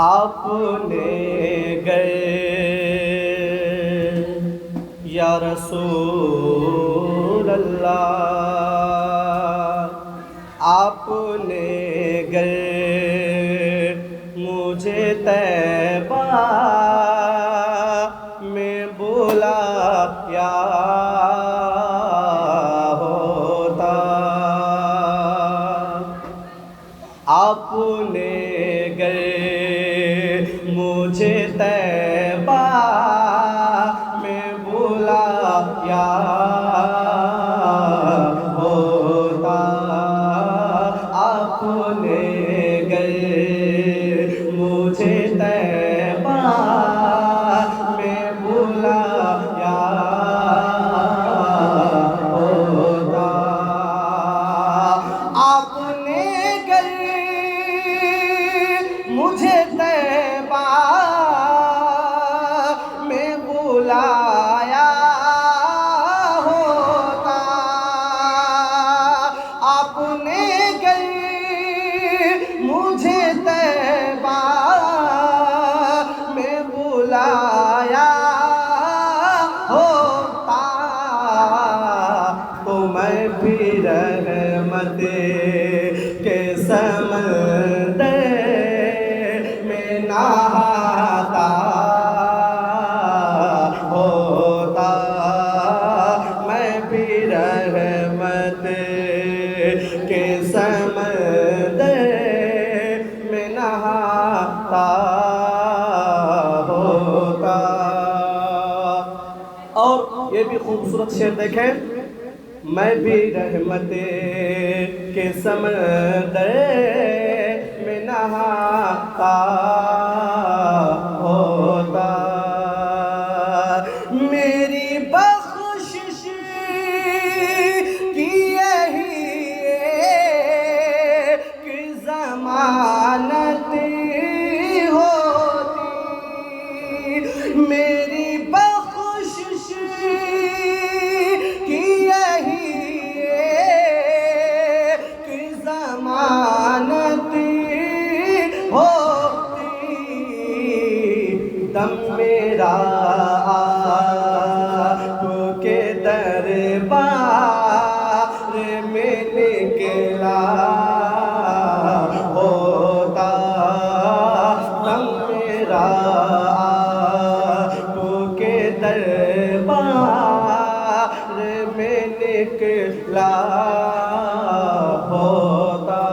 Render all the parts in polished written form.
آپ نے گئے یا رسول اللہ، آپ نے گئے مجھے طیبہ میں بلایا ہوتا، آپ نے گئے مجھے طیبہ میں بلایا ہوتا، آپ نے گئے مجھے طیبہ میں بلایا ہوتا، آپ نے گئے مجھے طیبہ میں بلایا ہوتا، آپ نے گئے مجھے طیبہ میں بلایا ہوتا، تو میں بھی رحمت کے سمندر میں نہاتا ہوتا، میں بھی رحمت کے سمندر میں نہاتا ہوتا۔ اور یہ بھی خوبصورت شعر دیکھیں، میں بھی رحمت کے سمندر میں نہاتا ہوتا، میری بخشش کی یہی ایک ضمانت ہوتی، میری بخشش کی یہی ایک ضمانت ہوتی، دم میرا آپ کے دربار میں نکلا ہوتا، دم میرا آپ کے دربار میں نکلا ہوتا،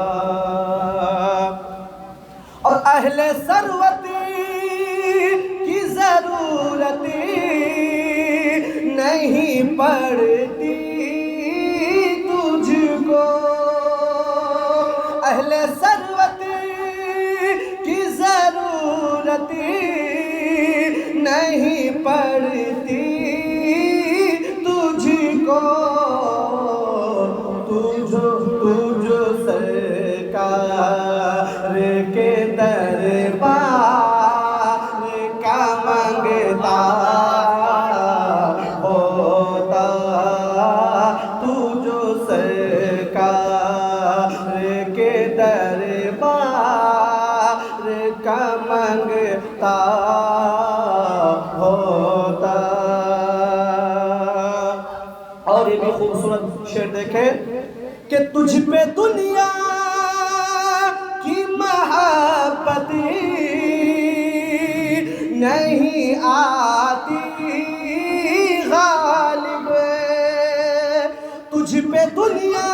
اور اہل ثروت کی ضرورت نہیں پڑتی تجھ کو، اہل ثروت کی ضرورت نہیں پڑتی تجھ کو، تجھ سرکار کے دربار کا منگتا ہوتا، تجھ سرکار کے دربار کا منگتا ہوتا۔ اور یہ بھی خوبصورت شعر دیکھیں کہ تجھ پہ دنیا کی محبت نہیں آتی غالب، تجھ پہ دنیا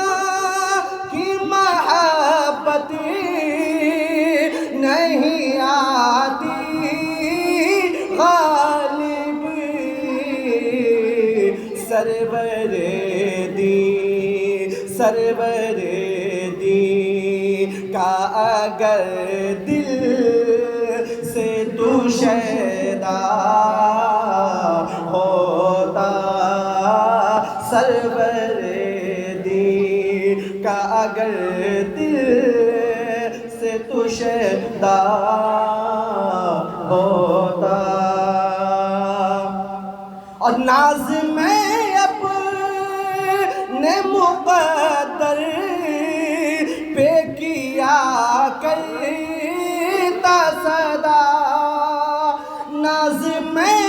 کی محبت نہیں آتی غالب، سرور دی کا اگر دل سے تو شیدا ہوتا، سرور دی کا اگر دل سے تو شیدا ہوتا، اور ناز میں اپنے مقدر پہ کیا کرتا صدا ناز میں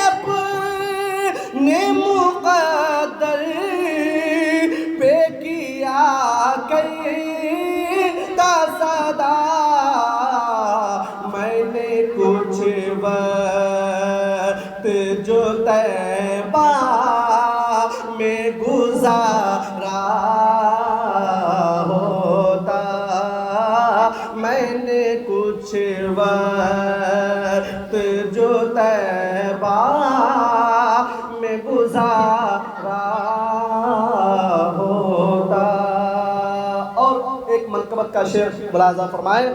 اپنے مقدر پہ کیا کرتا صدا میں نے کچھ وقت جو طیبہ میں گزارا ہوتا میں نے کچھ وقت جو طیبہ میں گزارا ہوتا۔ اور ایک منقبت کا شعر ملاحظہ فرمائے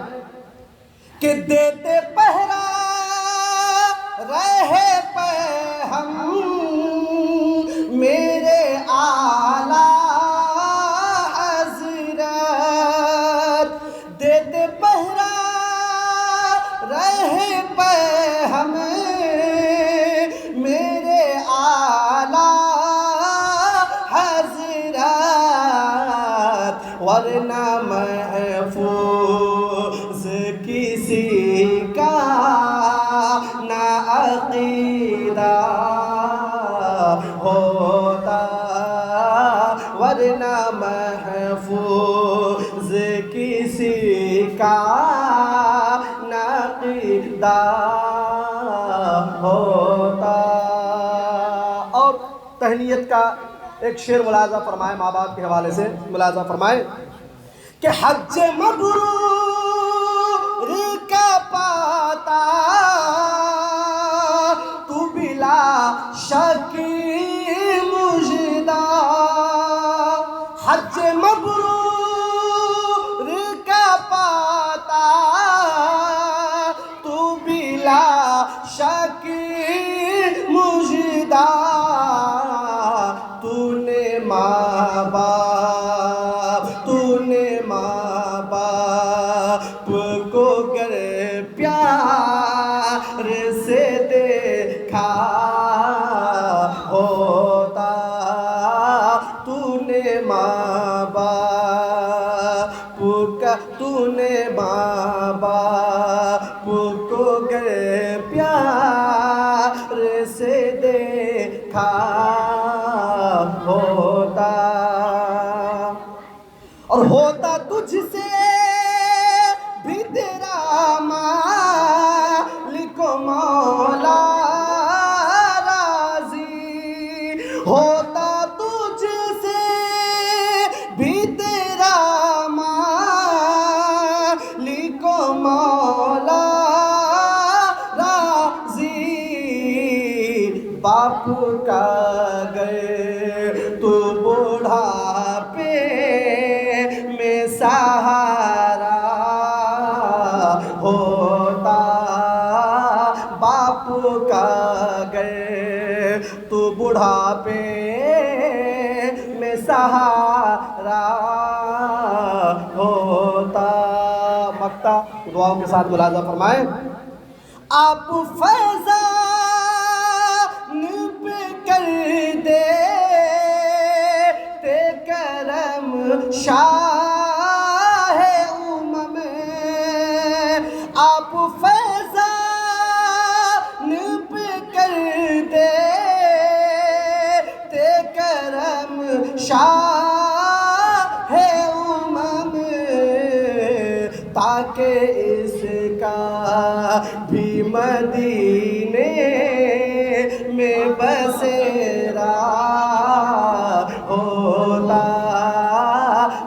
کہ دیتے پہرا رہے پہ ہم میرے اعلیٰ حضرت دیتے پہرا رہے پہ ہم میرے اعلیٰ حضرت ورنہ محفوظ کسی کا نہ عقیدہ ہوتا ورنہ محفوظ کسی کا نہ عقیدہ ہوتا۔ اور تہنیت کا ایک شعر ملاحظہ فرمائے ماں باپ کے حوالے سے ملاحظہ فرمائے کہ حج مبرور کا پاتا تو بلا شک مجدہ حج مبرور کا پاتا تو بلا شک مجدہ تو نے ماں باپ کو گر پیار سے دیکھا ہوتا تو نے ماں باپ کو گر پیار سے دیکھا ہوتا اور ہوتا تجھ سے بھی تیرا مالک و مولا راضی ہوتا تجھ سے بھی تیرا مالک و مولا راضی باپ کا گئے تو بوڑھاپے میں سہارا ہوتا باپ کا گئے تو بوڑھاپے میں سہارا ہوتا۔ مقطع دعاؤں کے ساتھ ملاحظہ فرمائیں آپ فیضان پہ کر دے تے کرم شاہ امم آپ فیضان پہ کر دے تے کرم شاہ امم تاکہ اس کا بھی مدینے میں بسیرا ہوتا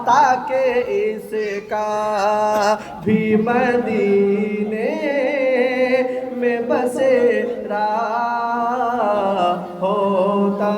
تاکہ اس کا بھی مدینے میں بسیرا ہوتا۔